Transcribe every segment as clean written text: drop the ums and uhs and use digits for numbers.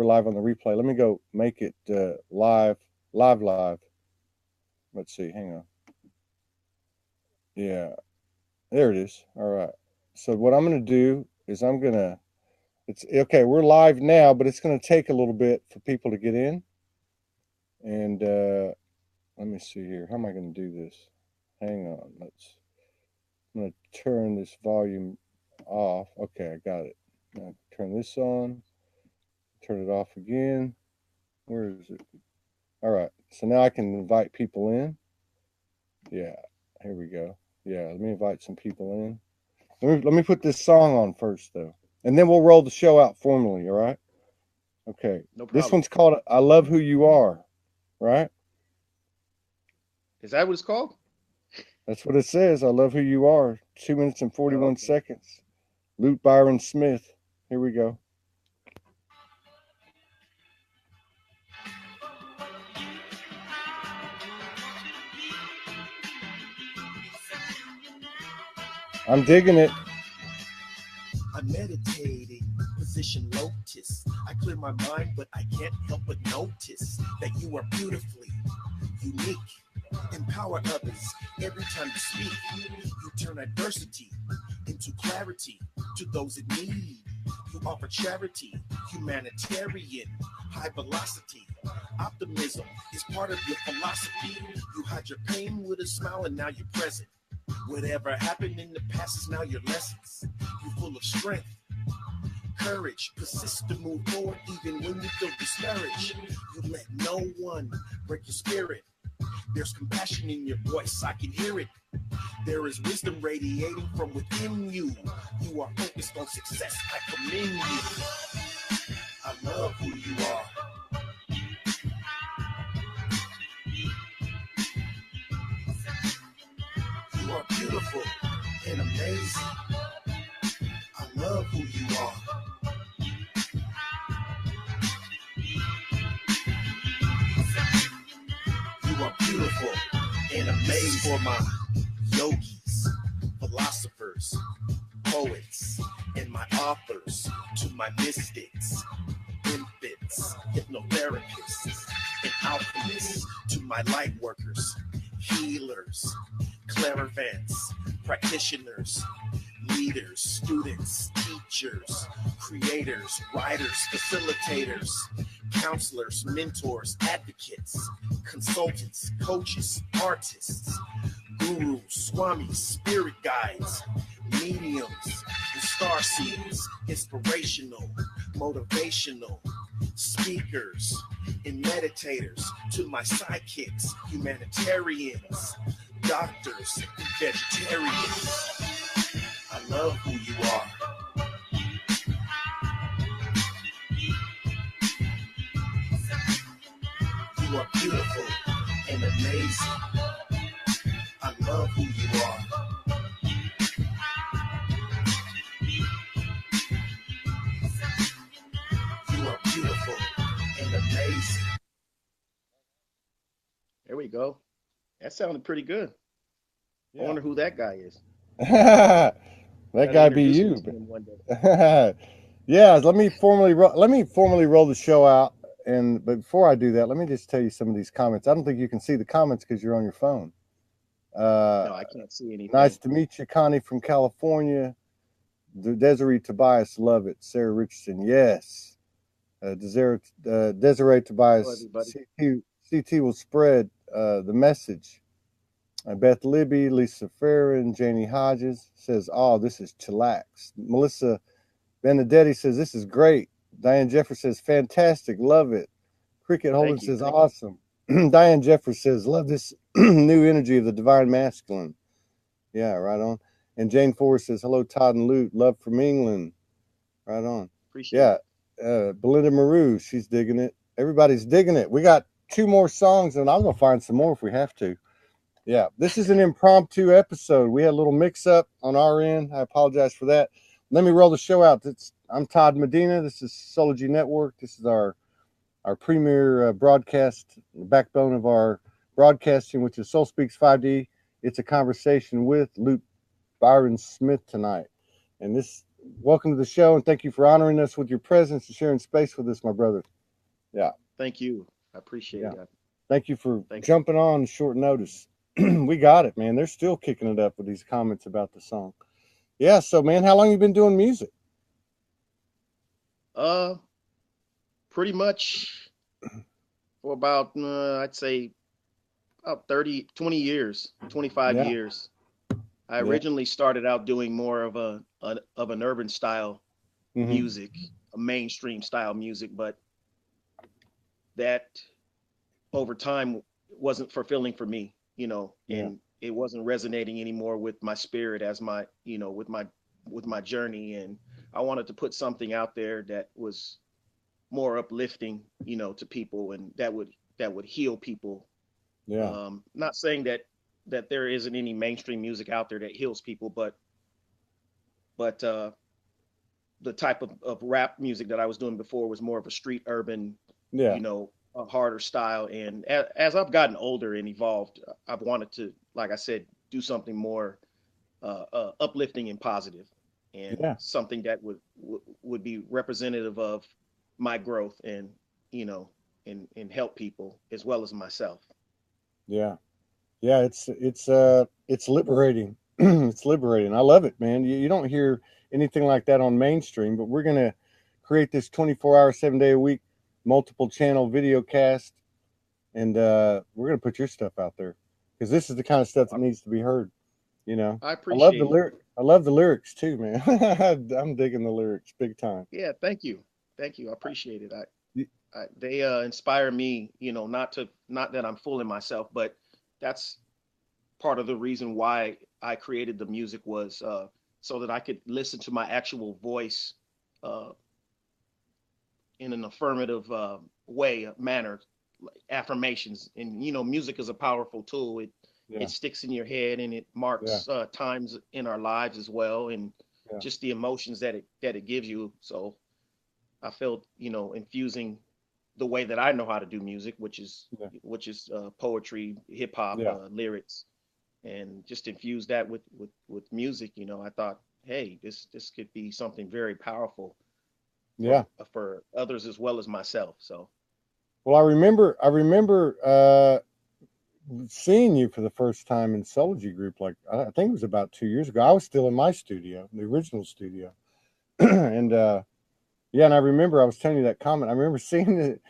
live on the replay. Let me go make it live. Let's see. Hang on. Yeah, there it is. All right. So what I'm going to do is it's okay. We're live now, but it's going to take a little bit for people to get in. And let me see here. How am I going to do this? Hang on. I'm going to turn this volume off. Okay, I got it. Now turn this on. Turn it off again. Where is it? All right. So now I can invite people in. Yeah. Here we go. Yeah. Let me invite some people in. Let me put this song on first, though. And then we'll roll the show out formally. All right. Okay. No problem. This one's called I Love Who You Are. Right? Is that what it's called? That's what it says. I love who you are. 2 minutes and 41 seconds. Loot Bryon Smith. Here we go. I'm digging it. I'm meditating, position lotus. I clear my mind, but I can't help but notice that you are beautifully unique. Empower others every time you speak. You turn adversity into clarity to those in need. You offer charity, humanitarian, high velocity. Optimism is part of your philosophy. You hide your pain with a smile and now you're present. Whatever happened in the past is now your lessons. You're full of strength, courage, persist to move forward even when you feel discouraged. You let no one break your spirit. There's compassion in your voice, I can hear it. There is wisdom radiating from within you. You are focused on success, I commend you. I love who you are. You are beautiful and amazing. I love who you are. You are beautiful and amazing. For my yogis, philosophers, poets, and my authors, to my mystics, infants, hypnotherapists, and alchemists, to my light workers, healers, clairvoyants, practitioners, leaders, students, teachers, creators, writers, facilitators, counselors, mentors, advocates, consultants, coaches, artists, gurus, swamis, spirit guides, mediums, and star seeds, inspirational, motivational, speakers, and meditators, to my sidekicks, humanitarians, doctors, and vegetarians. I love who you are. You are beautiful and amazing. I love who you are. You are beautiful and amazing. There we go. That sounded pretty good. Yeah. I wonder who that guy is. That guy be you. Yeah, let me formally roll the show out. But before I do that, let me just tell you some of these comments. I don't think you can see the comments because you're on your phone. No, I can't see anything. Nice to meet you, Connie from California. Desiree Tobias, love it. Sarah Richardson, yes. Desiree Tobias, CT will spread the message. Beth Libby, Lisa Farron, Janie Hodges says, "Oh, this is chillax." Melissa Benedetti says, "This is great." Diane Jeffers says, "Fantastic, love it." Cricket Holden says, "Awesome." Diane Jeffers says, "Love this new energy of the divine masculine." Yeah, right on. And Jane Forrest says, "Hello, Todd and Loot. Love from England." Right on. Appreciate it. Belinda Maru, she's digging it. Everybody's digging it. We got 2 more songs, and I'm going to find some more if we have to. Yeah, this is an impromptu episode. We had a little mix-up on our end. I apologize for that. Let me roll the show out. I'm Todd Medina. This is Solargy Network. This is our premier broadcast, the backbone of our broadcasting, which is Soul Speaks 5D. It's a conversation with Loot Bryon Smith tonight. And this welcome to the show, and thank you for honoring us with your presence and sharing space with us, my brother. Yeah, Thank you. I appreciate yeah. it. Thank you for Thank you. jumping on short notice. We got it, man. They're still kicking it up with these comments about the song. Yeah, so man, how long you been doing music? Uh, Pretty much for about I'd say about 30, 20 years, 25 Yeah, years. I yeah. originally started out doing more of an urban style Hmm. music, a mainstream style music, but that over time wasn't fulfilling for me, Yeah, and it wasn't resonating anymore with my spirit as my, with my journey. And I wanted to put something out there that was more uplifting, to people, and that would heal people. yeah, Not saying that there isn't any mainstream music out there that heals people, but the type of rap music that I was doing before was more of a street urban, yeah, a harder style. And as I've gotten older and evolved, I've wanted to, like I said, do something more uplifting and positive, and yeah, something that would be representative of my growth, and you know and help people as well as myself. yeah, yeah. It's liberating. It's liberating. I love it, man. You don't hear anything like that on mainstream, but we're gonna create this 24-hour, 7 day a week, multiple channel video cast, and we're gonna put your stuff out there because this is the kind of stuff that I, needs to be heard. You know, I I love the appreciate it. lyric. I love the lyrics too, man. I'm digging the lyrics big time. Yeah, thank you. I appreciate it. Y- They inspire me, not that I'm fooling myself, but that's part of the reason why I created the music was so that I could listen to my actual voice uh, in an affirmative way, manner, like affirmations. And music is a powerful tool. It Yeah, sticks in your head, and it yeah, marks times in our lives as well, and yeah, just the emotions that it gives you. So I felt, infusing the way that I know how to do music, yeah, which is poetry, hip hop, yeah, lyrics, and just infuse that with music. I thought, hey, this could be something very powerful yeah. for others as well as myself. So Well, I remember seeing you for the first time in Soligy Group. Like I think it was about 2 years ago. I was still in my studio, the original studio, and yeah, and I remember I was telling you that comment. I remember seeing it.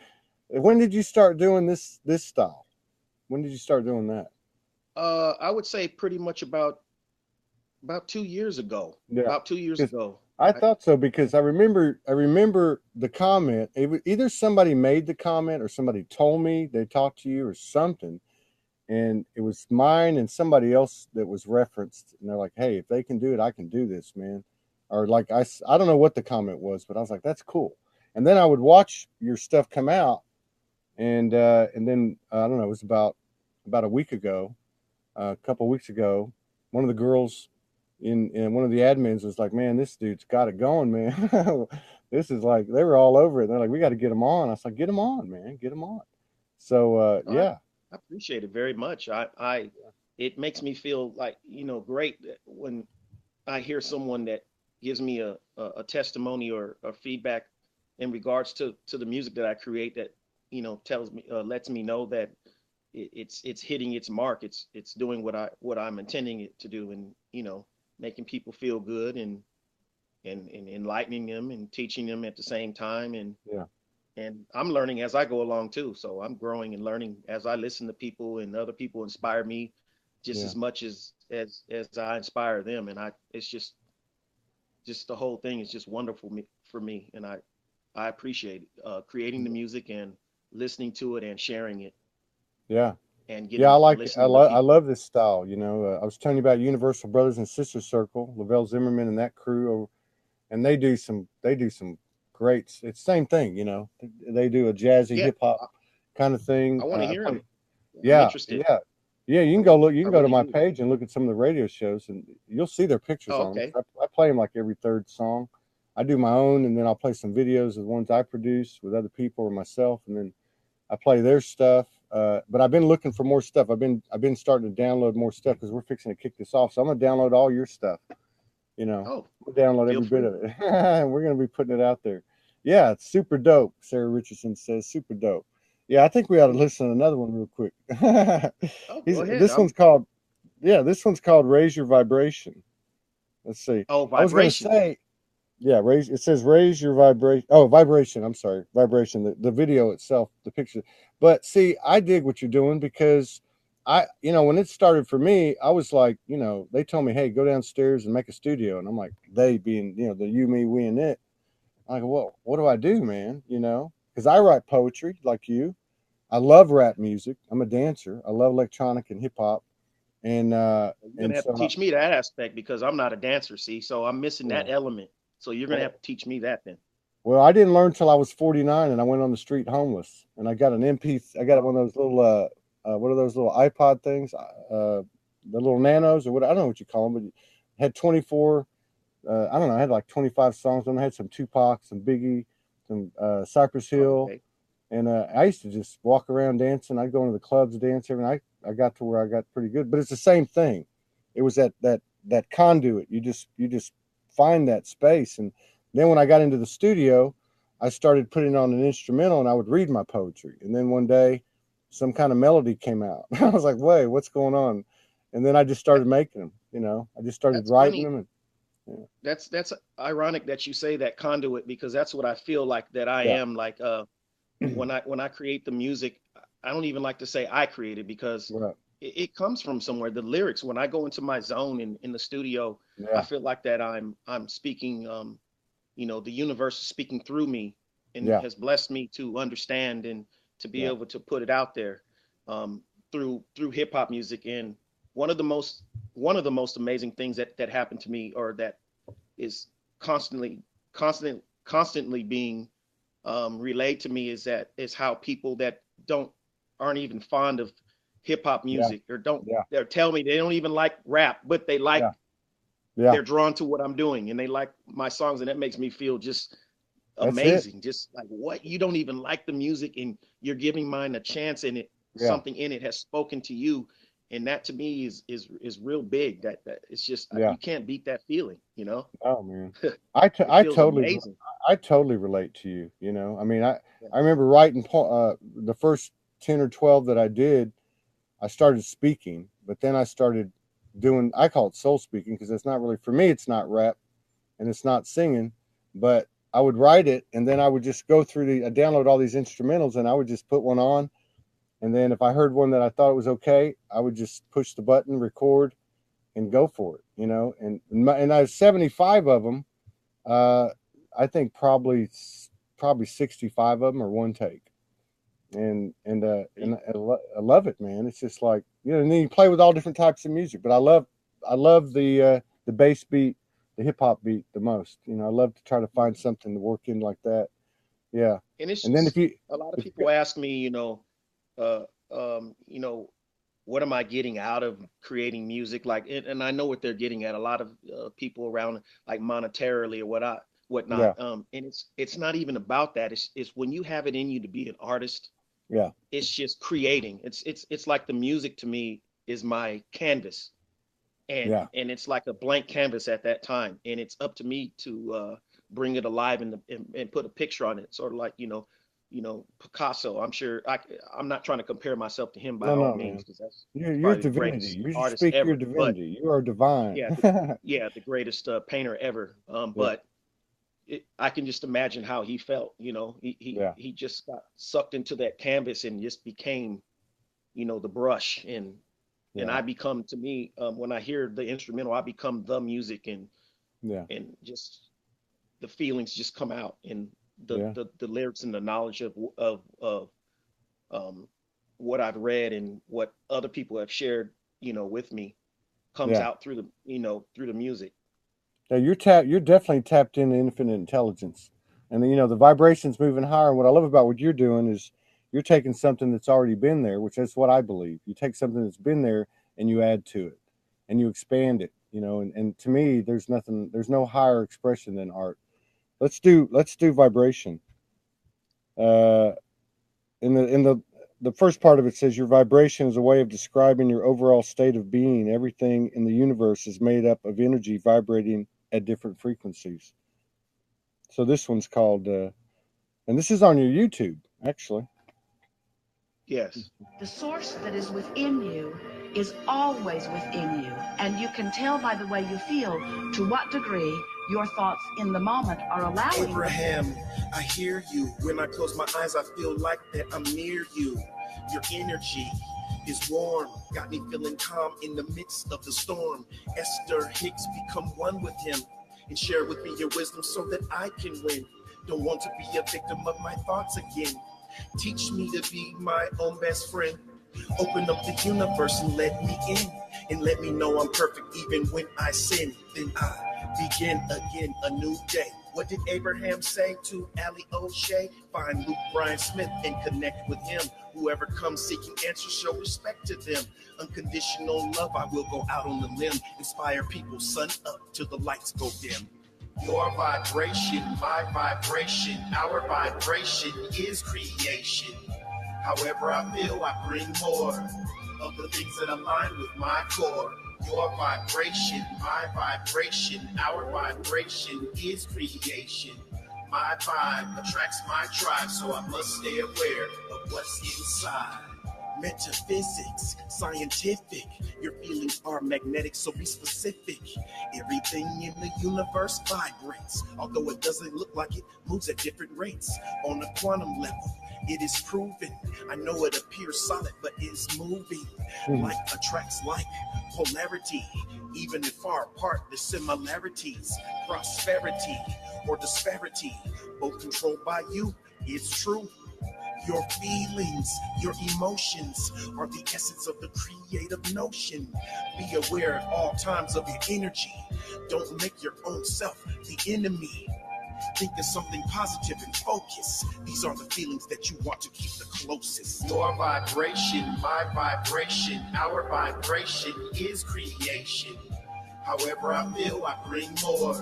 When did you start doing this style? When did you start doing that? I would say pretty much about 2 years ago. Yeah, About 2 years because ago. I I thought so because I remember the comment. Either somebody made the comment or somebody told me they talked to you or something, and it was mine and somebody else that was referenced, and they're like, "Hey, if they can do it, I can do this, man." Or like I don't know what the comment was, but I was like, "That's cool." And then I would watch your stuff come out, and then I don't know, it was about a week ago, a couple weeks ago, one of the girls in one of the admins was like, "Man, this dude's got it going, man." This is like they were all over it. They're like, "We got to get him on." I was like, "Get him on, man, get him on." So oh, I, yeah, I appreciate it very much. It makes me feel like, great when I hear someone that gives me a testimony or feedback in regards to the music that I create, that tells me, lets me know that it's hitting its mark. It's doing what I'm intending it to do, and making people feel good, and enlightening them and teaching them at the same time. and yeah, and I'm learning as I go along too. So I'm growing and learning as I listen to people, and other people inspire me just yeah, as much as I inspire them. And it's just the whole thing is just wonderful for me, and I appreciate creating the music and listening to it and sharing it, yeah. and Yeah, I getting like it. listening to I people. love this style. I was telling you about Universal Brothers and Sisters Circle, Lavelle Zimmerman and that crew, and they do some great. It's the same thing. They do a jazzy Yeah, hip hop I, kind of thing. I want to I hear play. them. I'm Yeah, interested. yeah, yeah. You can go look. You I can go to really my do. page and look at some of the radio shows, and you'll see their pictures Oh, on them. okay. 'Cause I play them like every third song. I do my own, and then I'll play some videos of the ones I produce with other people or myself, and then I play their stuff. But I've been looking for more stuff. I've been starting to download more stuff because we're fixing to kick this off. So I'm gonna download all your stuff You know, Oh, we'll download feel every bit free. of it. And we're going to be putting it out there. Yeah, it's super dope. Sarah Richardson says super dope. Yeah, I think we ought to listen to another one real quick. Oh, go He's ahead. this one's called yeah, this one's called Raise Your Vibration. Let's see. Oh, I was going to vibration. say yeah, raise it says raise your vibration. Oh, vibration. I'm sorry. Vibration, the video itself, the picture. But see, I dig what you're doing because when it started for me, I was like, they told me, "Hey, go downstairs and make a studio." And I'm like, they being, the you, me, we and it. I'm like, "Well, what do I do, man?" Cuz I write poetry like you. I love rap music. I'm a dancer. I love electronic and hip hop. And You're gonna and have to so teach me that aspect because I'm not a dancer, see, so I'm missing yeah. that element. So you're gonna Well, have to teach me that then. Well, I didn't learn till I was 49, and I went on the street homeless. And I got an MP. I got one Oh, of those little, what are those little iPod things? The little nanos or what? I don't know what you call them, but it had 24. I don't know. I had like 25 songs on. I had some Tupac, some Biggie, some Cypress oh, Hill, okay. and I used to just walk around dancing. I'd go into the clubs dance every night. I got to where I got pretty good, but it's the same thing. It was that conduit. You just find that space, and then when I got into the studio, I started putting on an instrumental, and I would read my poetry. And then one day, some kind of melody came out. I was like, "Wait, what's going on?" And then I just That, started making them. I just started that's writing funny. them, and yeah, That's ironic that you say that conduit because that's what I feel like that I yeah, am. Like when I create the music, I don't even like to say I created because right, it comes from somewhere. The lyrics, when I go into my zone in the studio, I yeah, feel like that I'm speaking. The universe is speaking through me and yeah, has blessed me to understand and to be yeah, able to put it out there through hip hop music. And one of the most one of the most amazing things that happened to me, or that is constantly being relayed to me, is how people that aren't even fond of hip hop yeah, music, or don't yeah, they tell me they don't even like rap, but yeah, yeah. they're drawn to what I'm doing and they like my songs, and that makes me feel just That's it. amazing. Just like, what, you don't even like the music and you're giving mine a chance, and it Yeah. something in it has spoken to you, and that to me is real big. That it's just Yeah. you can't beat that feeling. Oh man, It I feels totally amazing. I totally relate to you. I mean, Yeah. I remember writing the first 10 or 12 that I did. I started speaking, but then I started doing. I call it soul speaking because it's not really for me. It's not rap and it's not singing, but I would write it and then I would just go through I download all these instrumentals and I would just put one on. And then if I heard one that I thought was okay, I would just push the button, record, and go for it. And I have 75 of them. Uh, I think probably 65 of them are one take, and I love it, man. It's just like and then you play with all different types of music, but I love the bass beat, the hip hop beat the most. I love to try to find something to work in like that. Yeah, And it's and then just, a lot of if people ask me, uh, what am I getting out of creating music? Like, and I know what they're getting at. A lot of people around, like, monetarily or yeah, whatnot. And it's not even about that. It's when you have it in you to be an artist. yeah, It's just creating. It's like the music to me is my canvas, and yeah, it's like a blank canvas at that time, and it's up to me to bring it alive and put a picture on it, sort of like, Picasso. I'm not trying to compare myself to him by no, all no, means, man. because that's You're probably the divinity. greatest You artist speak your ever. But divinity. You are divine. yeah, yeah, the greatest painter ever. Yeah, But I can just imagine how he felt. yeah, He just got sucked into that canvas and just became, the brush. And yeah, I become, to me, when I hear the instrumental, I become the music, yeah, and just the feelings just come out, and yeah, the lyrics and the knowledge of um, what I've read and what other people have shared, with me, comes yeah. out through the music. Yeah, you're definitely tapped into infinite intelligence. And the vibrations moving higher. And what I love about what you're doing is you're taking something that's already been there, which is what I believe. You take something that's been there and you add to it and you expand it. And to me there's no higher expression than art. Let's do vibration. Uh in the first part of it says your vibration is a way of describing your overall state of being. Everything in the universe is made up of energy vibrating at different frequencies. So this one's called, and this is on your YouTube, actually. Yes. The source that is within you is always within you, and you can tell by the way you feel to what degree your thoughts in the moment are allowing. Abraham, I hear you. When I close my eyes, I feel like that I'm near you. Your energy is warm, got me feeling calm in the midst of the storm. Esther Hicks, become one with him and share with me your wisdom so that I can win. Don't want to be a victim of my thoughts again. Teach me to be my own best friend. Open up the universe and let me in. And let me know I'm perfect even when I sin. Then I begin again a new day. What did Abraham say to Ali O'Shea? Find Loot Bryon Smith and connect with him. Whoever comes seeking answers, show respect to them. Unconditional love, I will go out on the limb. Inspire people, sun up till the lights go dim. Your vibration, my vibration, our vibration is creation. However I feel, I bring more of the things that align with my core. Your vibration, my vibration, our vibration is creation. My vibe attracts my tribe, so I must stay aware of what's inside. Metaphysics, scientific, your feelings are magnetic, so be specific. Everything in the universe vibrates, although it doesn't look like it, moves at different rates. On a quantum level, it is proven. I know it appears solid, but it's moving. Like attracts like, polarity. Even if far apart, the similarities. Prosperity or disparity, both controlled by you, it's true. Your feelings, your emotions are the essence of the creative notion. Be aware at all times of your energy. Don't make your own self the enemy. Think of something positive and focus. These are the feelings that you want to keep the closest. Your vibration, my vibration, our vibration is creation. However I feel, I bring more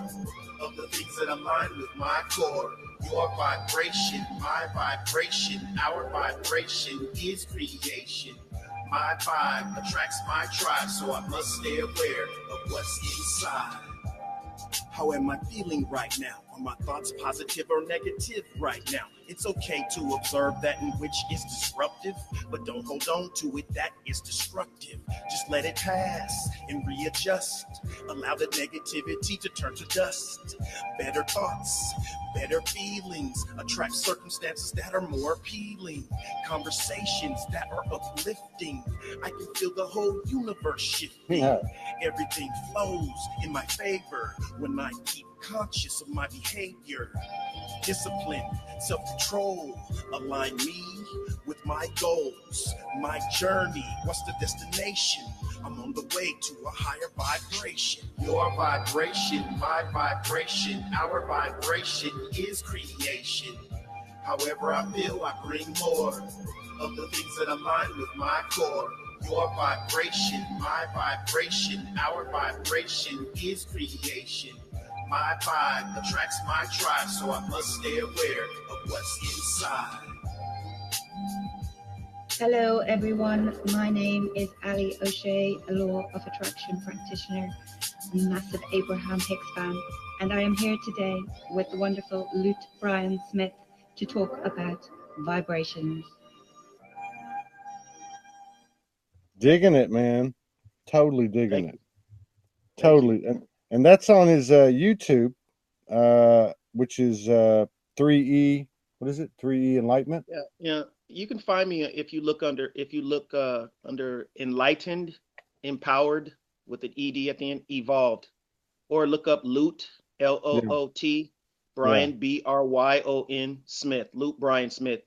of the things that align with my core. Your vibration, my vibration, our vibration is creation. My vibe attracts my tribe, so I must stay aware of what's inside. How am I feeling right now? Are my thoughts positive or negative right now? It's okay to observe that in which is disruptive, but don't hold on to it that is destructive. Just let it pass and readjust. Allow the negativity to turn to dust. Better thoughts, better feelings attract circumstances that are more appealing. Conversations that are uplifting. I can feel the whole universe shifting. Everything flows in my favor when I keep conscious of my behavior. Discipline, self-control, align me with my goals. My journey, what's the destination? I'm on the way to a higher vibration. Your vibration, my vibration, our vibration is creation. However I feel, I bring more of the things that align with my core. Your vibration, my vibration, our vibration is creation. My vibe attracts my tribe, so I must stay aware of what's inside. Hello, everyone. My name is Ali O'Shea, a law of attraction practitioner, a massive Abraham Hicks fan, and I am here today with the wonderful Loot Bryon Smith to talk about vibrations. Digging it, man. Totally digging Thank it. you. Totally. And that's on his YouTube, which is 3E. What is it? 3E Enlightenment? Yeah, yeah. You can find me if you look under enlightened, empowered with an ED at the end, evolved, or look up Loot Loot Bryon Bryon Smith, Loot Bryon Smith,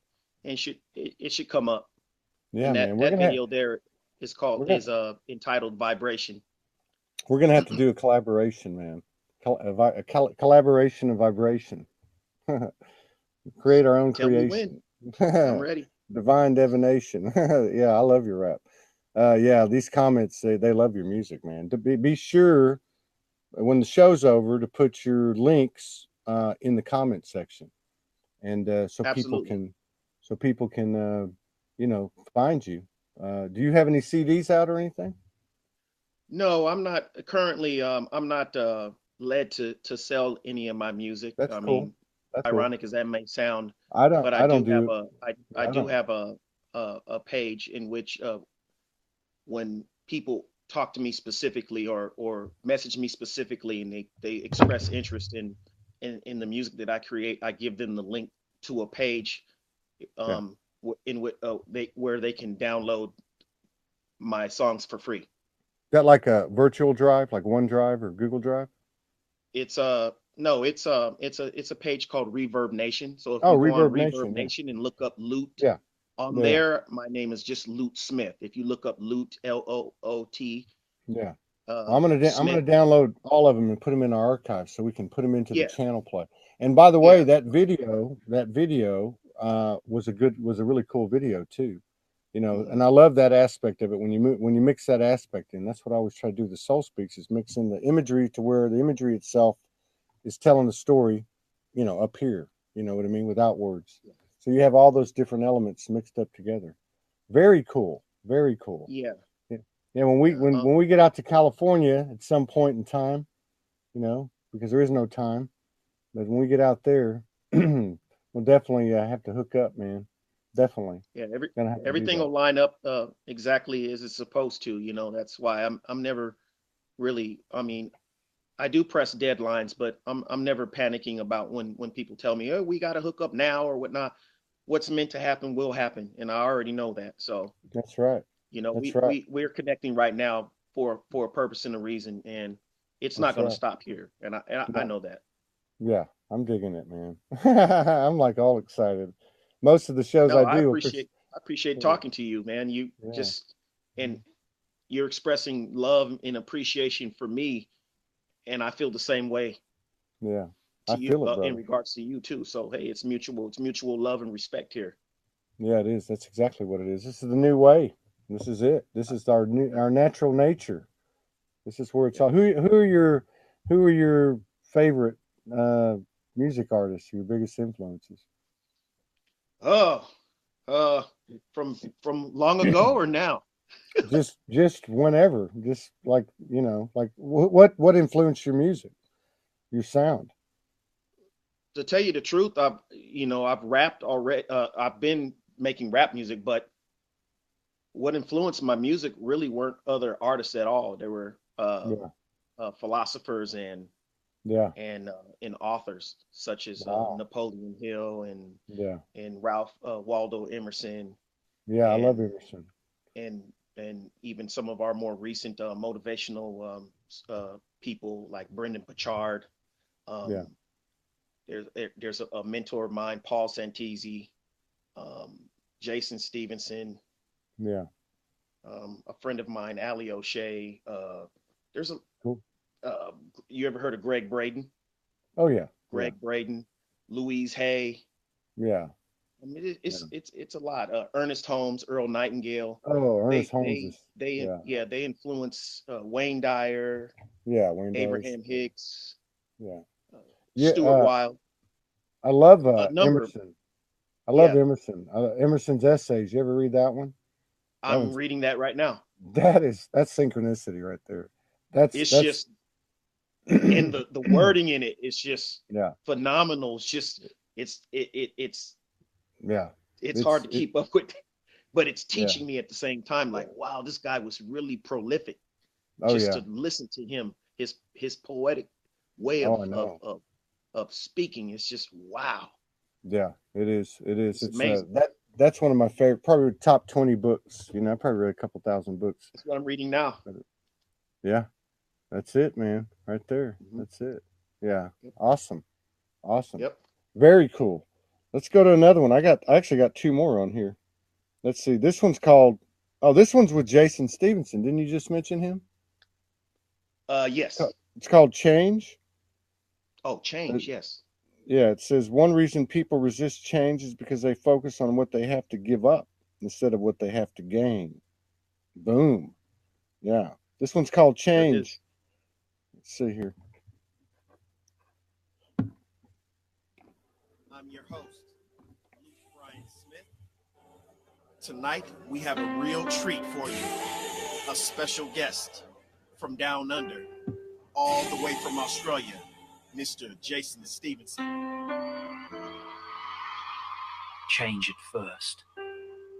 and it should come up. Yeah, And man. that video there is we're gonna entitled Vibration. we're gonna have to do a collaboration, man. Collaboration and vibration. Create our own Tell me when. creation. I'm ready. Divine divination. Yeah, I love your rap. Yeah, these comments they love your music, man. To be sure when the show's over to put your links in the comment section, and Absolutely. so people can find you. Do you have any CDs out or anything? No, I'm not currently. I'm not led to sell any of my music. That's I cool. mean, That's cool. ironic as that may sound, I don't but I don't do I I do don't have a page in which when people talk to me specifically or message me specifically and they express interest in the music that I create, I give them the link to a page yeah. in which they where they can download my songs for free. Got like a virtual drive, like OneDrive or Google Drive? It's no, it's a page called Reverb Nation. So if Oh, you go on Reverb Reverb Nation, yeah. Nation and look up Loot, Yeah. on Yeah. there, my name is just Loot Smith. If you look up Loot, Loot, Yeah. uh, I'm Smith, gonna download all of them and put them in our archive so we can put them into the yeah, channel play. And by the way, yeah, that video was a really cool video too. mhm, And I love that aspect of it when you mix that aspect in. That's what I always try to do with the Soul Speaks is mix in the imagery to where the imagery itself is telling the story, up here. You know what I mean, without words. So you have all those different elements mixed up together. Very cool. Very cool. yeah, Yeah. Yeah, when we yeah. when we get out to California at some point in time, because there is no time, but when we get out there, we'll definitely have to hook up, man. Definitely Yeah, gonna have to do everything that. will line up exactly as it's supposed to. You know, that's why I'm never really. I mean, I do press deadlines, but I'm never panicking about when people tell me, "Oh, we got to hook up now" or whatnot. What's meant to happen will happen, and I already know that. So, That's right. you know, That's right. we're connecting right now for a purpose and a reason, and it's not That's going to right. stop here, and I No, know that. yeah, I'm digging it, man. I'm like all excited. Most of the shows No, I do, I appreciate yeah, talking to you, man. You yeah, just and you're expressing love and appreciation for me, and I feel the same way yeah. I to you feel it, in brother. regards to you too. So hey, it's mutual. It's mutual love and respect here. Yeah, it is. That's exactly what it is. This is the new way. This is it. This is our natural nature. This is where it's Yep. all. Who are your favorite uh, music artists? Your biggest influences? Oh, uh, from long ago or now? Just whenever. Just like what influenced your music, your sound? To tell you the truth, I've rapped already. I've been making rap music, but what influenced my music really weren't other artists at all. They were Yeah, philosophers yeah. and authors such as Wow. Napoleon Hill Yeah, and Ralph Waldo Emerson yeah. I love and Emerson. and and even some of our more recent motivational people like Brendan Pachard. Yeah, Um, there's a mentor of mine, Paul Santisi, um, Jason Stevenson, yeah. a friend of mine, Ali O'Shea. There's a Cool. uh, you ever heard of Greg Braden? Oh yeah, yeah, Greg Braden, Louise Hay. yeah, I mean, yeah. it's a lot. Ernest Holmes, Earl Nightingale. Oh, Ernest They Holmes they is they yeah, yeah they influence Wayne Dyer, yeah. Wayne Dyer's Abraham Hicks, yeah, uh, yeah. Stuart Wilde. I love A number of Emerson. I love yeah. Emerson. Emerson's essays. You ever read that one? That I'm one's reading that right now. that's synchronicity right there. That's It's that's just and the wording in it is just yeah, phenomenal. It's just yeah. it's hard It's to it keep up with, but it's yeah. teaching me at the same time. Like, wow, this guy was really prolific. Oh Just yeah. to listen to him, his poetic way Oh, I know. of speaking, it's just wow. Yeah, it is. It is. It's It's amazing. that's one of my favorite, probably top 20 books. I probably read a couple thousand books. That's what I'm reading now. But yeah, that's it, man. Right there. Hmm. That's it. Yeah. Yep. Awesome. Awesome. Yep. Very cool. Let's go to another one. I actually got two more on here. Let's see. This one's called. Oh, this one's with Jason Stevenson. Didn't you just mention him? Yes. It's called Change. Oh, Uh, change. Yes. Yeah, it says one reason people resist change is because they focus on what they have to give up instead of what they have to gain. Boom. Yeah. This one's called There it is. Change. Let's see here. I'm your host, Loot Bryon Smith. Tonight, we have a real treat for you. A special guest from down under. all the way from Australia, Mr. Jason Stevenson. Change at first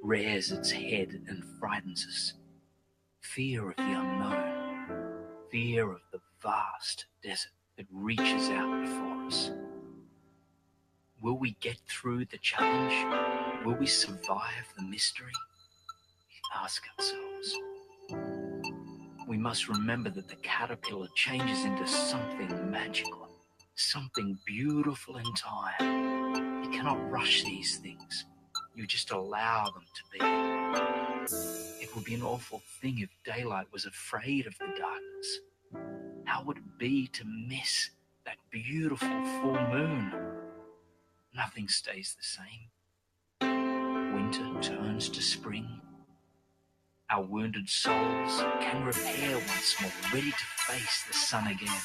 rears its head and frightens us. Fear of the unknown, fear of the vast desert that reaches out before us. Will we get through the challenge? Will we survive the mystery? Ask ourselves. We must remember that the caterpillar changes into something magical, something beautiful in time. You cannot rush these things. You just allow them to be. It would be an awful thing if daylight was afraid of the darkness. How would it be to miss that beautiful full moon? Nothing stays the same. Winter turns to spring. Our wounded souls can repair once more, ready to face the sun again.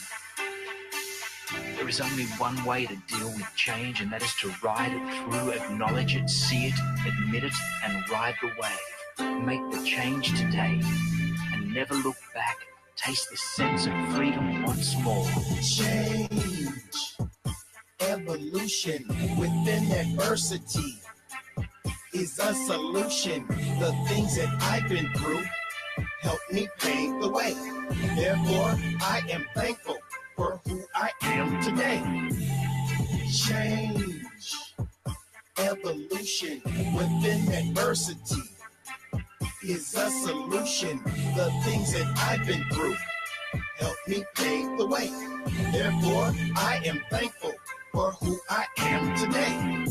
There is only one way to deal with change, and that is to ride it through, acknowledge it, see it, admit it, and ride the wave. Make the change today and never look back. Taste the sense of freedom once more. Change, evolution within adversity is a solution. The things that I've been through help me pave the way. Therefore, I am thankful for who I am today. Change, evolution within adversity is a solution. The things that I've been through help me pave the way. Therefore, I am thankful for who I am today.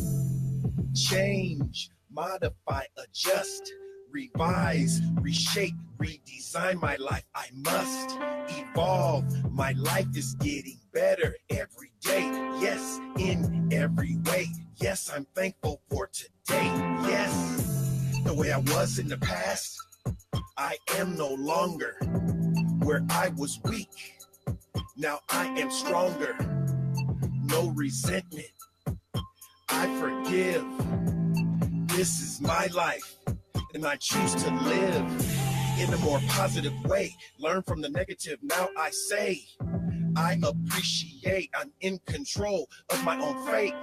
Change, modify, adjust, revise, reshape, redesign my life. I must evolve. My life is getting better every day. Yes, in every way. Yes, I'm thankful for today. Yes, the way I was in the past, I am no longer. Where I was weak, now I am stronger. No resentment, I forgive. This is my life, and I choose to live in a more positive way. Learn from the negative, now I say, I appreciate, I'm in control of my own fate.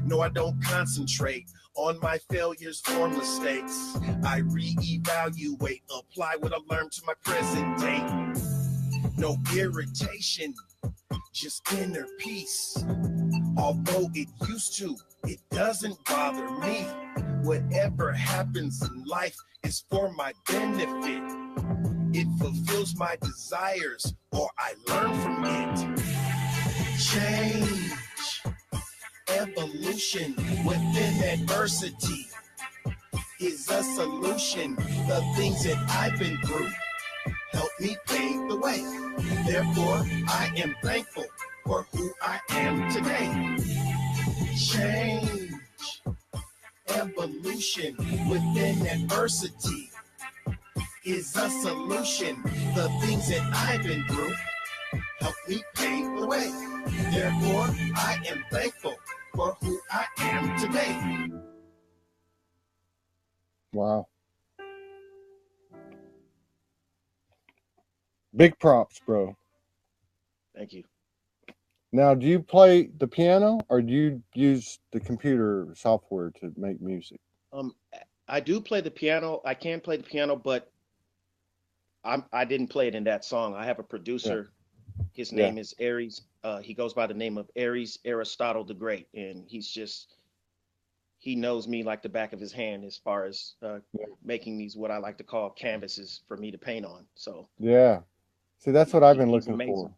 No, I don't concentrate on my failures or mistakes. I reevaluate, apply what I learned to my present day. No irritation, just inner peace. Although it used to, it doesn't bother me. Whatever happens in life is for my benefit. It fulfills my desires, or I learn from it. Change, evolution within adversity is a solution. The things that I've been through help me pave the way. Therefore, I am thankful for who I am today. Change, evolution within adversity is a solution. The things that I've been through help me pave the way. Therefore, I am thankful for who I am today. Wow. Big props, bro. Thank you. Now, do you play the piano or do you use the computer software to make music? I do play the piano. I can play the piano, but I didn't play it in that song. I have a producer. His name is Aries. He goes by the name of Aries Aristotle the Great, and he knows me like the back of his hand as far as making these what I like to call canvases for me to paint on. So yeah, see, that's what I've been he's looking amazing. for.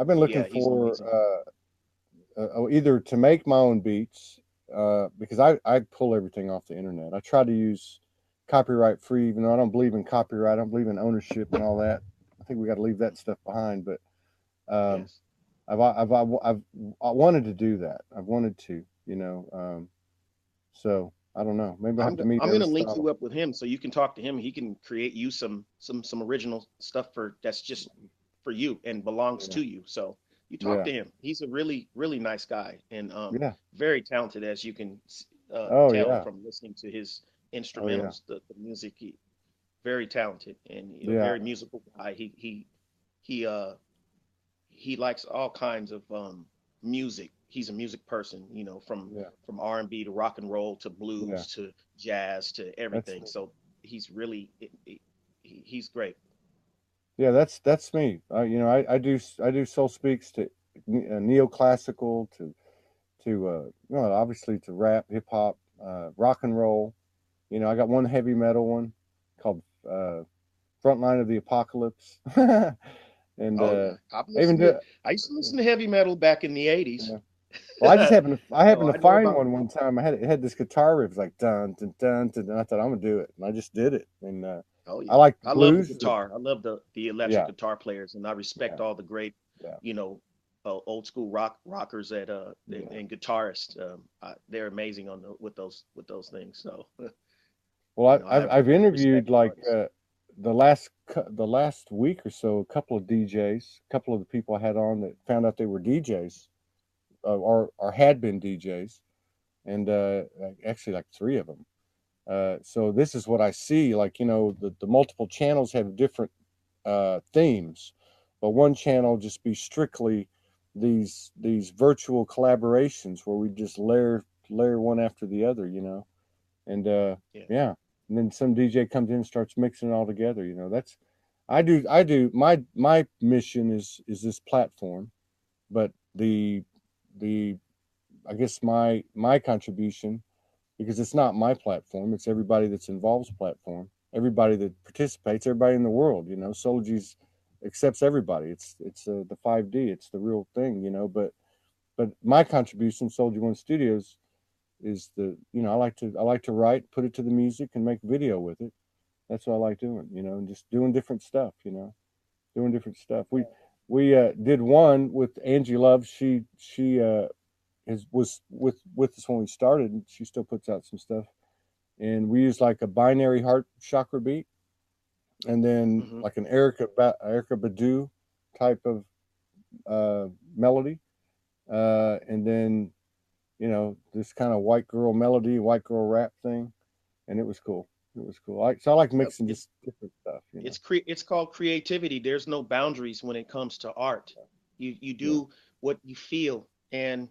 I've been looking He's for amazing. either to make my own beats because I pull everything off the internet. I try to use copyright free, even though I don't believe in copyright. I don't believe in ownership and all that. I think we got to leave that stuff behind. But Yes. I've I wanted to do that. I've wanted to, so I don't know. Maybe I have to meet I'm gonna link Aristotle. you up with him so you can talk to him. He can create you some original stuff that's just for you and belongs to you. So you talk to him. He's a really, really nice guy and very talented, as you can tell from listening to his instrumentals, the music. Very talented and very musical guy. he likes all kinds of music. He's a music person, you know, Yeah, from R&B to rock and roll to yeah. blues to jazz to That's everything. So he's really he's great. yeah. That's me. I do soul speaks to neoclassical to obviously to rap, hip hop, rock and roll. I got one heavy metal one called Frontline of the Apocalypse, and Oh yeah, I've I even listened do. to. I used to listen to heavy metal back in the '80s. Yeah. Well, I So happened I to know find about. one time. It had this guitar riff like dun dun dun dun. And I thought I'm gonna do it, and I just did it. And Oh I yeah, like the I love the blues. guitar. I love the electric Yeah, guitar players, and I yeah, respect all the great, yeah, you know, old school rockers that yeah. and guitarists. They're amazing on with those things. So Well, you know, I've I respect interviewed the like artists. the last week or so a couple of DJs, a couple of the people I had on that found out they were DJs or had been DJs, and actually like three of them. So this is what I see. Like the multiple channels have different themes, but one channel just be strictly these virtual collaborations where we just layer one after the other. And Yeah. yeah, and then some DJ comes in and starts mixing it all together. That's I do my mission is this platform, but the I guess my contribution, because it's not my platform, it's everybody that's involved's platform, everybody that participates, everybody in the world. Soldies accepts everybody. It's the 5D, it's the real thing. But my contribution, Soldier One Studios, is I like to write, put it to the music, and make video with it. That's what I like doing. And just doing different stuff. Doing different stuff. We did one with Angie Love. She was with us when we started, and she still puts out some stuff. And we used like a binary heart chakra beat, and then Hmm. like an Erica Badu type of melody, and then this kind of white girl melody, white girl rap thing, and it was cool. It was cool. So I like mixing It's just different stuff. it's called creativity. There's no boundaries when it comes to art. You Yeah, do what you feel, and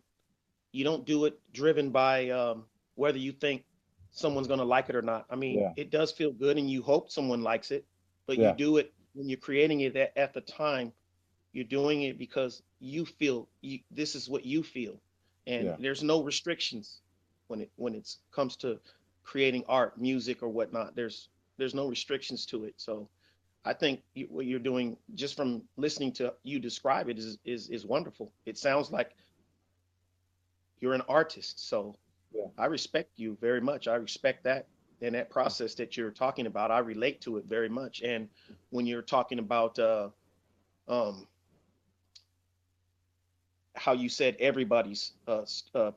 you don't do it driven by whether you think someone's going to like it or not. I mean, yeah, it does feel good and you hope someone likes it, but you yeah, do it when you're creating it at the time. You're doing it because this is what you feel. And yeah, there's no restrictions when it comes to creating art, music or whatnot. There's no restrictions to it. So I think what you're doing just from listening to you describe it is wonderful. It sounds like you're an artist. So yeah, I respect you very much. I respect that and that process that you're talking about. I relate to it very much. And when you're talking about um, how you said everybody's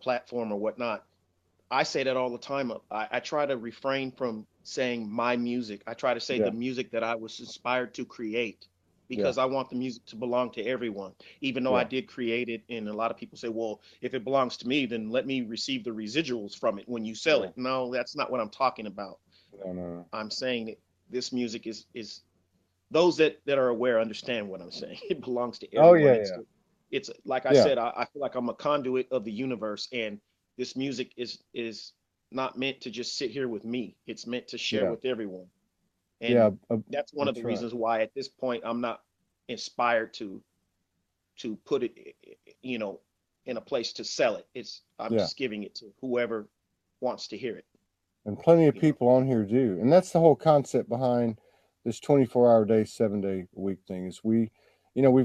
platform or whatnot, I say that all the time. I try to refrain from saying my music. I try to say the yeah, music that I was inspired to create yeah, because I want the music to belong to everyone, even though I yeah, did create it. And a lot of people say, well, if it belongs to me, then let me receive the residuals from it when you sell yeah. it. No, that's not what I'm talking about. No, no, no. I'm saying that this music is those that are aware understand what I'm saying. It belongs to Oh everyone. yeah, It's like I yeah, said, I feel like I'm a conduit of the universe, and this music is not meant to just sit here with me. It's meant to share yeah, with everyone, yeah. and that's one of the That's right. reasons why at this point I'm not inspired to put it, you know, in a place to sell it. It's I'm Yeah. just giving it to whoever wants to hear it. And plenty of You know. people on here do. And that's the whole concept behind this 24-hour day, 7 day a week thing is we've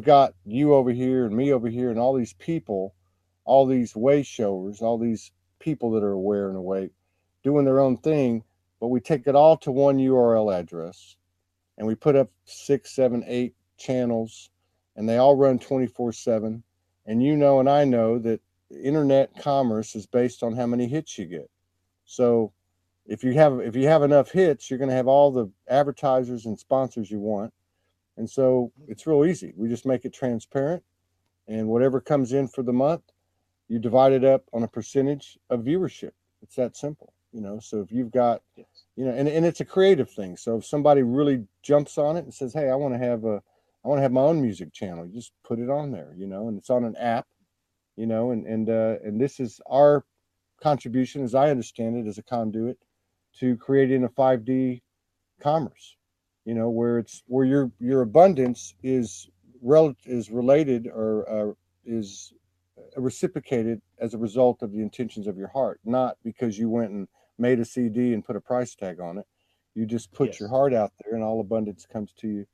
got you over here and me over here and all these people, all these way showers, all these people that are aware and awake doing their own thing, but we take it all to one URL address and we put up 6, 7, 8 channels and they all run 24/7. And and I know that internet commerce is based on how many hits you get. So if you have enough hits, you're going to have all the advertisers and sponsors you want. And so it's real easy. We just make it transparent, and whatever comes in for the month, you divide it up on a percentage of viewership. It's that simple. So if you've got, Yes. and it's a creative thing. So if somebody really jumps on it and says, "Hey, I want to have I want to have my own music channel. You just put it on there, and it's on an app, and this is our contribution, as I understand it, as a conduit to creating a 5D commerce, where your abundance is related or is reciprocated as a result of the intentions of your heart, not because you went and made a CD and put a price tag on it. You just put your heart out there, and all abundance comes to you.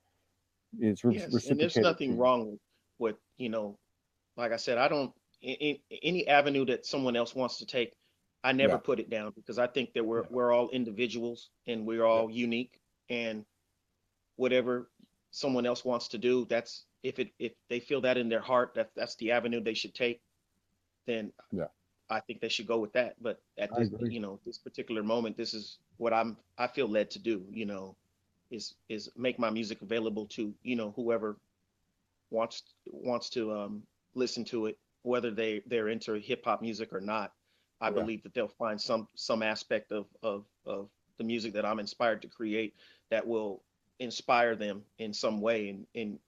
It's reciprocated. And there's nothing wrong with, like I said, I don't, any avenue that someone else wants to take, I never put it down, because I think that we're all individuals and we're all unique, and whatever someone else wants to do, that's, if they feel that in their heart, that's the avenue they should take, then I think they should go with that. But at this, this particular moment, this is what I feel led to do, is make my music available to, whoever wants to listen to it, whether they're into hip hop music or not. I believe that they'll find some aspect of the music that I'm inspired to create that will inspire them in some way, and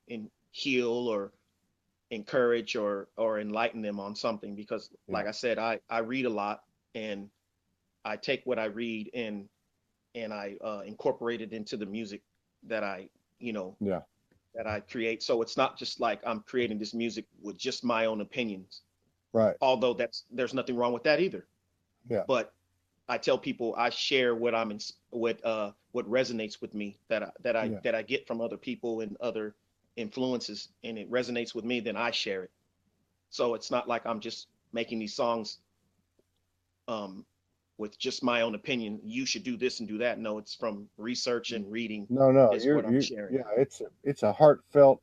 heal or encourage or enlighten them on something. Because like I said, I read a lot, and I take what I read and I incorporate it into the music that I that I create. So it's not just like I'm creating this music with just my own opinions, right? Although there's nothing wrong with that either. But I tell people I share what what resonates with me, that I get from other people and other influences, and it resonates with me, then I share it. So it's not like I'm just making these songs with just my own opinion. You should do this and do that. No, it's from research and reading. No, is what I'm sharing. Yeah, it's a heartfelt.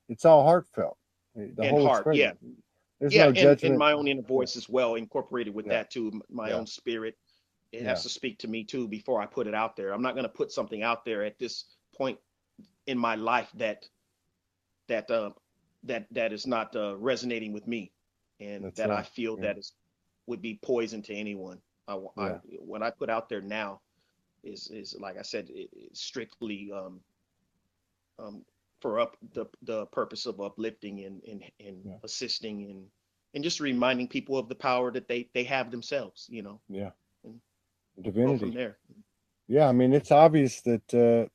It's all heartfelt. The and whole heart, expression. There's no judgment. and my own inner voice as well, incorporated with that too. My own spirit. It has to speak to me too before I put it out there. I'm not going to put something out there at this point in my life that is not resonating with me, and I feel that would be poison to anyone. What I put out there now is like I said, it's strictly for the purpose of uplifting and assisting and just reminding people of the power that they have themselves, and divinity. go from there. Yeah, I mean, it's obvious that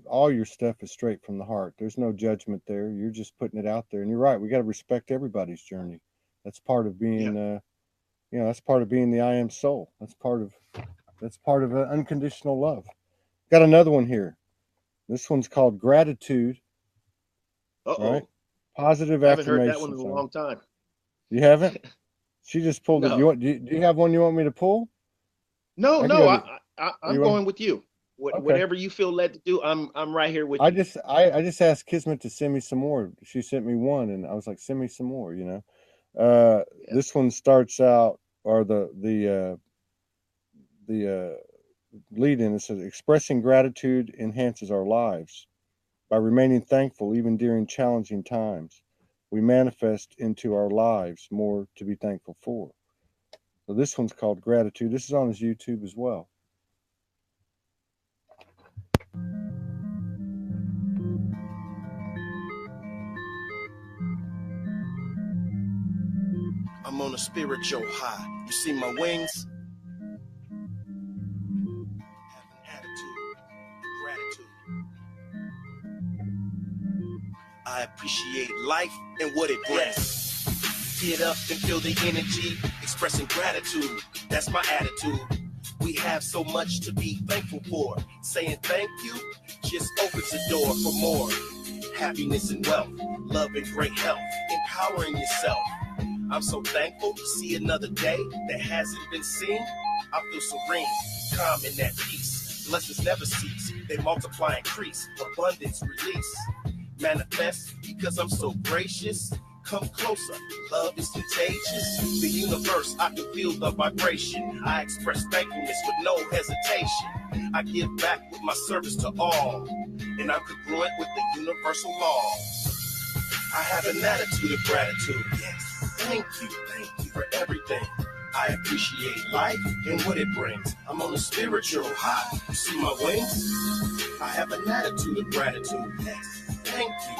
all your stuff is straight from the heart. There's no judgment there. You're just putting it out there, and you're right. We got to respect everybody's journey. That's part of being, that's part of being the I Am Soul. That's part of unconditional love. Got another one here. This one's called Gratitude. Right? Positive I haven't affirmation. heard that one in a long time. You haven't? She just pulled it. No. Do you have one you want me to pull? No, I'm going with you. Whatever you feel led to do, I'm right here with you. I just asked Kismet to send me some more. She sent me one, and I was like, send me some more. This one starts out, or the lead in, it says, expressing gratitude enhances our lives. By remaining thankful even during challenging times, we manifest into our lives more to be thankful for. So this one's called Gratitude. This is on his YouTube as well. I'm on a spiritual high. You see my wings? Have an attitude of gratitude. I appreciate life and what it brings. Get up and feel the energy, expressing gratitude. That's my attitude. We have so much to be thankful for. Saying thank you just opens the door for more. Happiness and wealth, love and great health, empowering yourself. I'm so thankful to see another day that hasn't been seen. I feel serene, calm in that peace. Blessings never cease. They multiply, increase, abundance release. Manifest because I'm so gracious. Come closer, love is contagious. The universe, I can feel the vibration. I express thankfulness with no hesitation. I give back with my service to all, and I'm congruent with the universal law. I have an attitude of gratitude. Yes, thank you for everything. I appreciate life and what it brings. I'm on a spiritual high. You see my wings? I have an attitude of gratitude. Yes, thank you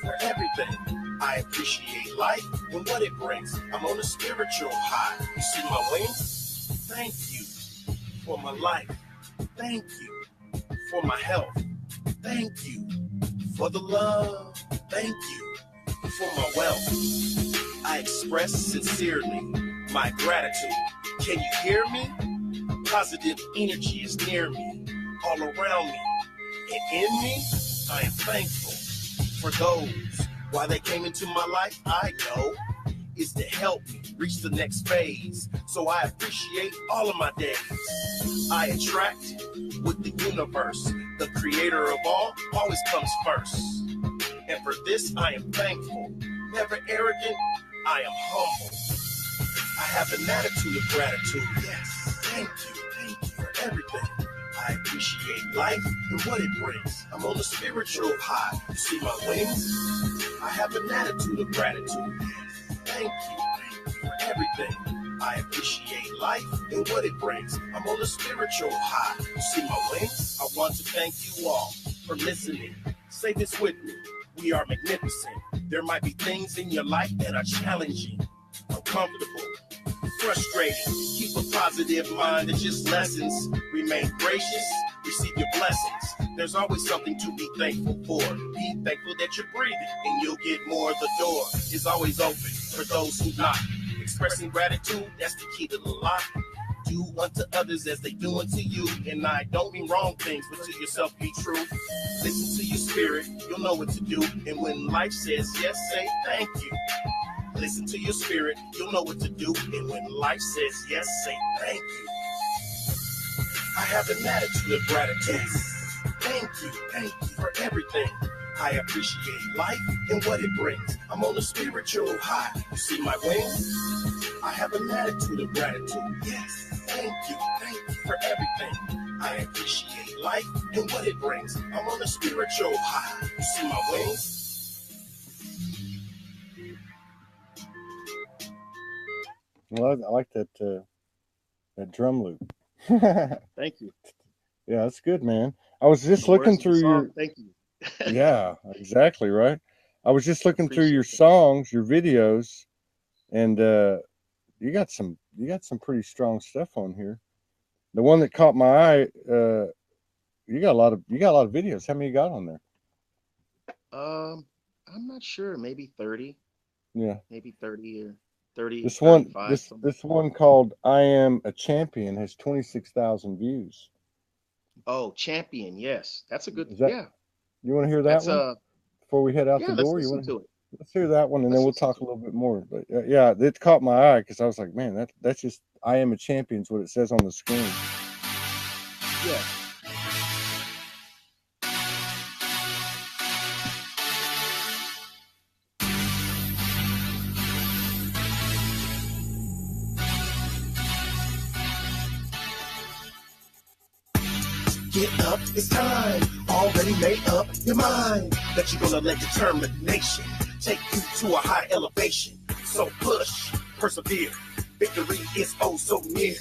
for everything. I appreciate life and what it brings. I'm on a spiritual high. You see my wings? Thank you for my life. Thank you for my health. Thank you for the love. Thank you for my wealth. I express sincerely my gratitude. Can you hear me? Positive energy is near me, all around me, and in me. I am thankful for those. Why they came into my life, I know, is to help me reach the next phase. So I appreciate all of my days. I attract with the universe. The creator of all always comes first. And for this, I am thankful. Never arrogant, I am humble. I have an attitude of gratitude. Yes, thank you for everything. I appreciate life and what it brings. I'm on a spiritual high. You see my wings? I have an attitude of gratitude. Yes, thank you for everything. I appreciate life and what it brings. I'm on a spiritual high. You see my wings? I want to thank you all for listening. Say this with me. We are magnificent. There might be things in your life that are challenging, uncomfortable, frustrating. Keep a positive mind, it's just lessons. Remain gracious, receive your blessings. There's always something to be thankful for. Be thankful that you're breathing, and you'll get more. The door is always open for those who knock. Expressing gratitude, that's the key to the lock. Do unto others as they do unto you. And I don't mean wrong things, but to yourself be true. Listen to your spirit, you'll know what to do. And when life says yes, say thank you. Listen to your spirit, you'll know what to do. And when life says yes, say thank you. I have an attitude of gratitude. Thank you for everything. I appreciate life and what it brings. I'm on a spiritual high. You see my wings? I have an attitude of gratitude. Yes, thank you for everything. I appreciate life and what it brings. I'm on a spiritual high. You see my wings? Well, I like that drum loop. Thank you. Yeah, that's good, man. I was just The looking words of the through your. song, thank you. Yeah, exactly right. I was just looking through Appreciate your it. songs, your videos, and you got some pretty strong stuff on here. The one that caught my eye, you got a lot of videos. How many you got on there? I'm not sure. Maybe 30. Yeah. Maybe 30 or 30, This one 35. this one called I Am a Champion has 26,000 views. Oh, Champion. Yes. That's a good, Is that yeah. you want to hear that That's one before we head out the yeah, let's door? You listen want to it. Let's hear that one, and then Let's we'll listen talk to a little bit more. But yeah, it caught my eye because I was like, man, that's just I Am a Champion is what it says on the screen. it. Yeah. Get up, it's time. Already made up your mind that you're gonna let determination take you to a high elevation. So push, persevere. Victory is oh so near.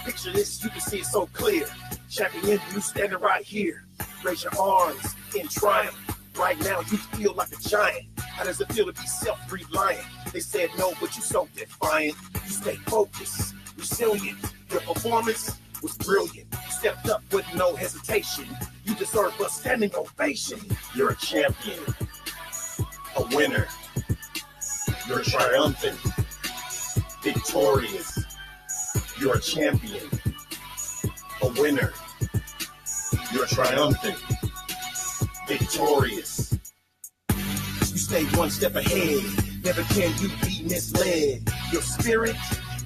Picture this, you can see it so clear. Champion, you standing right here. Raise your arms in triumph. Right now, you feel like a giant. How does it feel to be self-reliant? They said no, but you're so defiant. You stay focused, resilient. Your performance was brilliant. You stepped up with no hesitation. You deserve a standing ovation. You're a champion, a winner. You're triumphant, victorious. You're a champion, a winner. You're triumphant, victorious. You stay one step ahead. Never can you be misled. Your spirit,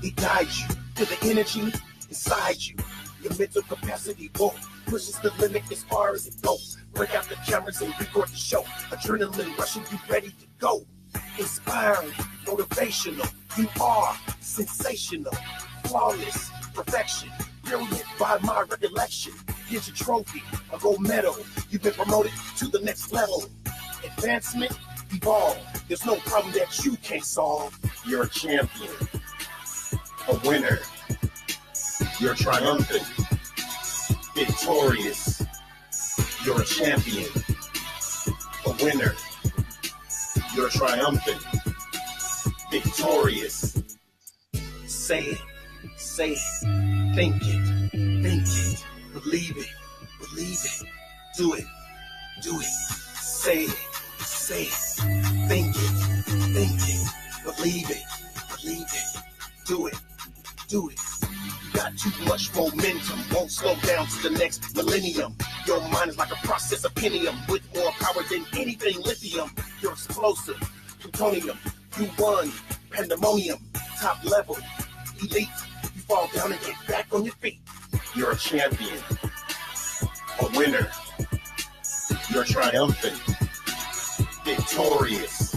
it guides you to the energy inside you. Your mental capacity pushes the limit as far as it goes. Break out the cameras and record the show. Adrenaline rushing, you ready to go. Inspiring, motivational. You are sensational, flawless, perfection. Brilliant by my recollection. Here's your trophy, a gold medal. You've been promoted to the next level. Advancement, evolve. There's no problem that you can't solve. You're a champion, a winner. You're triumphant, victorious. You're a champion, a winner. You're triumphant, victorious. Say it, think it, believe it, do it, say it, think it, believe it, do it. You got too much momentum, won't slow down to the next millennium. Your mind is like a process of pentium with more power than anything lithium. You're explosive, plutonium, you won, pandemonium, top level, elite. You fall down and get back on your feet. You're a champion, a winner. You're triumphant, victorious.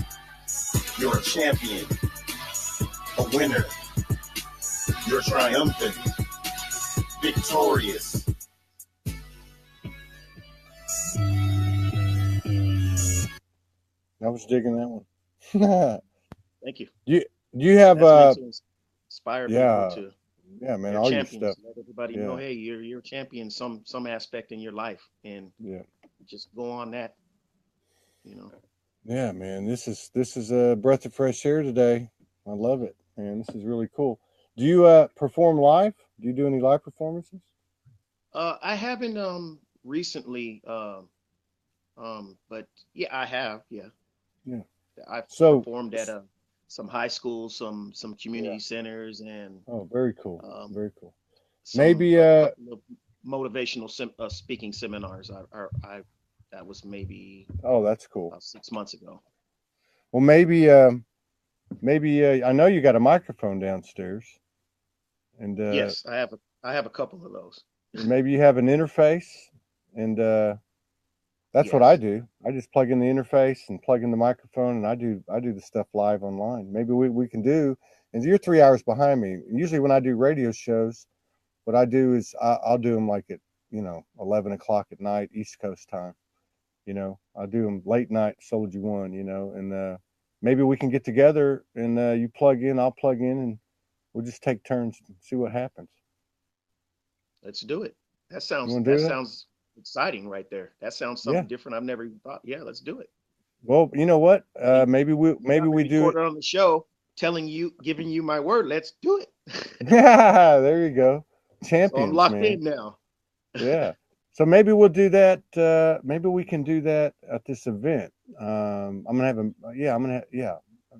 You're a champion, a winner. You're triumphant, victorious. I was digging that one. Thank you. Do you have That's meant to inspire yeah, people to yeah, man, they're all your champions. stuff. Let everybody Yeah, know, hey, you're a champion some aspect in your life, and yeah, just go on that. You know. yeah, man. This is a breath of fresh air today. I love it, man. This is really cool. Do you perform live? Do you do any live performances? I haven't recently but yeah, I have. Yeah, Yeah. I've So, performed at some high schools, some yeah. community centers, and Oh, very cool. um, Very cool. some Maybe a couple of motivational speaking seminars. I that was maybe oh, that's cool. about 6 months ago. Well, maybe I know you got a microphone downstairs, and Yes, I have a couple of those. maybe you have an interface, and that's what I Yes. do. I just plug in the interface and plug in the microphone, and I do the stuff live online. Maybe we can do. And you're 3 hours behind me. Usually when I do radio shows, what I do is I'll do them like at 11 o'clock at night East Coast time. I'll do them late night Soldier One. And maybe we can get together and you plug in, I'll plug in, and we'll just take turns and see what happens. Let's do it. You want to That do that? sounds exciting right there. That sounds Yeah. something different I've never even thought. Yeah, let's do it. Well, you know what? We Maybe we got me we do it. recorded on the show, giving you my word. Let's do it. Yeah, there you go. So I'm Champions, locked man. in now. Yeah. So maybe we'll do that. Maybe we can do that at this event. I'm gonna have yeah.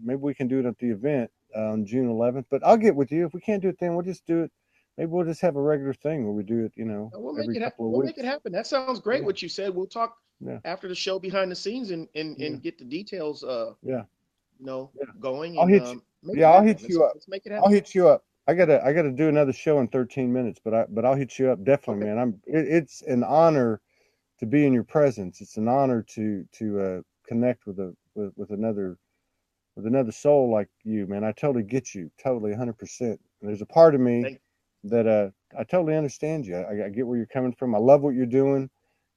Maybe we can do it at the event on June 11th. But I'll get with you. If we can't do it then, we'll just do it. Maybe we'll just have a regular thing where we do it. Every couple of We'll make weeks. it happen. That sounds great. Yeah. What you said. We'll talk Yeah. after the show behind the scenes and Yeah. get the details. Yeah. Going I'll and hit you. make it Yeah, I'll happen. hit you up. Let's make it I'll happen. hit you up. I gotta do another show in 13 minutes, but I'll hit you up definitely, Okay. man. It's an honor to be in your presence. It's an honor to connect with another soul like you, man. I totally get you, totally 100%. There's a part of me Thank that I totally understand you. I get where you're coming from. I love what you're doing,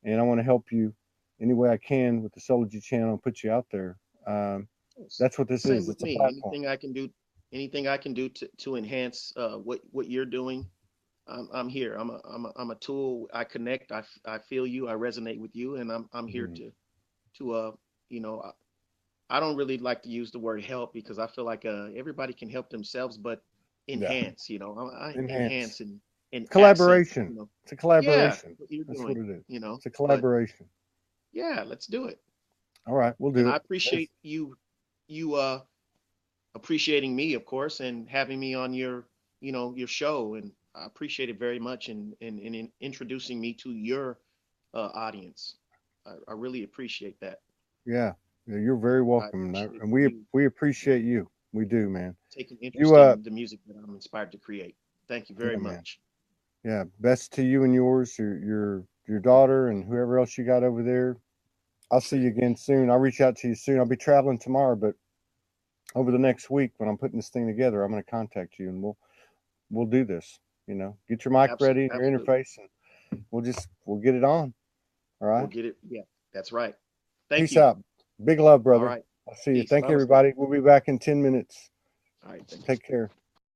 and I want to help you any way I can with the Soulology channel and put you out there. you. That's what this Same is. with It's a me. platform. Anything I can do to enhance what you're doing. I'm here. I'm a tool. I connect. I feel you. I resonate with you, and I'm here Mhm. to I don't really like to use the word help because I feel like everybody can help themselves, but Yeah, enhance. I enhance. enhance and accent. Collaboration. It's a Yeah, collaboration. what you're That's what doing. it is. It's a But collaboration. yeah, let's do it. All right, we'll And do I it. appreciate you appreciating me, of course, and having me on your show. And I appreciate it very much in introducing me to your audience. I really appreciate that. Yeah, yeah, you're very I welcome, appreciate and you we appreciate you. We do, man. taking You interest in the music that I'm inspired to create. Thank you very yeah, man. much. Yeah, best to you and yours, your daughter and whoever else you got over there. I'll see you again soon. I'll reach out to you soon. I'll be traveling tomorrow, but over the next week when I'm putting this thing together, I'm going to contact you and we'll do this. Get your mic ready and your Absolutely. interface, and we'll get it on. All We'll right. get it. Yeah, that's right. Thank Peace you. out. Big love, All brother. right. I'll see you. Peace. Thank you, Namaste. everybody. We'll be back in 10 minutes. All right. Thank you. Take care.